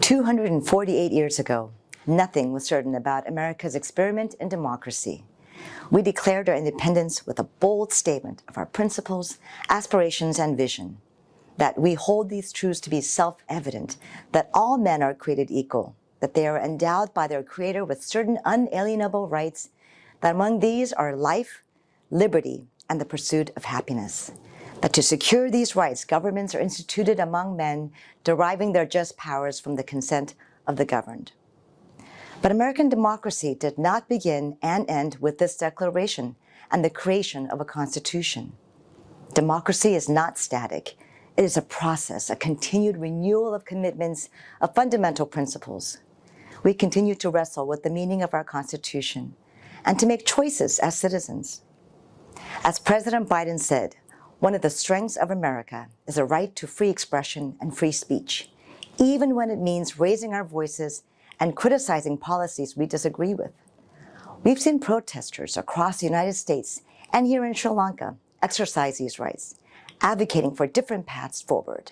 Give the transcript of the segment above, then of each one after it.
248 years ago, nothing was certain about America's experiment in democracy. We declared our independence with a bold statement of our principles, aspirations, and vision, that we hold these truths to be self-evident, that all men are created equal, that they are endowed by their Creator with certain unalienable rights, that among these are life, liberty, and the pursuit of happiness. That to secure these rights, governments are instituted among men, deriving their just powers from the consent of the governed. But American democracy did not begin and end with this declaration and the creation of a constitution. Democracy is not static. It is a process, a continued renewal of commitments, of fundamental principles. We continue to wrestle with the meaning of our Constitution and to make choices as citizens. As President Biden said, one of the strengths of America is a right to free expression and free speech, even when it means raising our voices and criticizing policies we disagree with. We've seen protesters across the United States and here in Sri Lanka exercise these rights, advocating for different paths forward.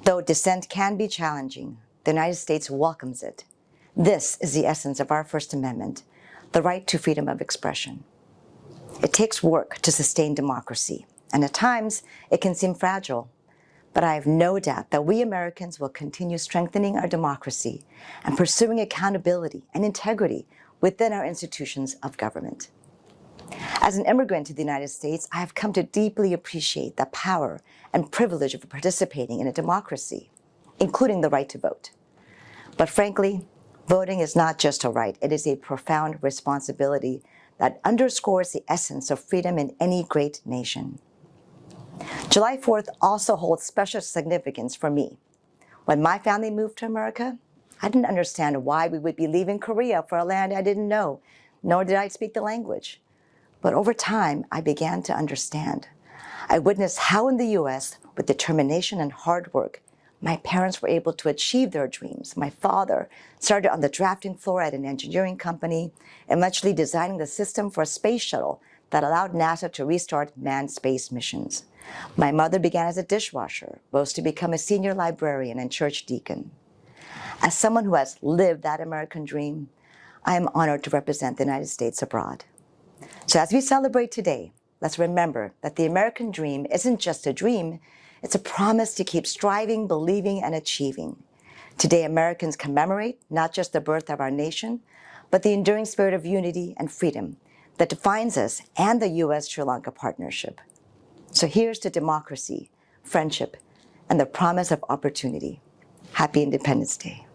Though dissent can be challenging, the United States welcomes it. This is the essence of our First Amendment, the right to freedom of expression. It takes work to sustain democracy, and at times it can seem fragile. But I have no doubt that we Americans will continue strengthening our democracy and pursuing accountability and integrity within our institutions of government. As an immigrant to the United States, I have come to deeply appreciate the power and privilege of participating in a democracy, including the right to vote. But frankly, voting is not just a right, it is a profound responsibility that underscores the essence of freedom in any great nation. July 4th also holds special significance for me. When my family moved to America, I didn't understand why we would be leaving Korea for a land I didn't know, nor did I speak the language. But over time, I began to understand. I witnessed how in the US, with determination and hard work, my parents were able to achieve their dreams. My father started on the drafting floor at an engineering company, eventually designing the system for a space shuttle that allowed NASA to restart manned space missions. My mother began as a dishwasher, rose to become a senior librarian and church deacon. As someone who has lived that American dream, I am honored to represent the United States abroad. So as we celebrate today, let's remember that the American dream isn't just a dream, it's a promise to keep striving, believing, and achieving. Today, Americans commemorate not just the birth of our nation, but the enduring spirit of unity and freedom that defines us and the U.S.-Sri Lanka partnership. So here's to democracy, friendship, and the promise of opportunity. Happy Independence Day.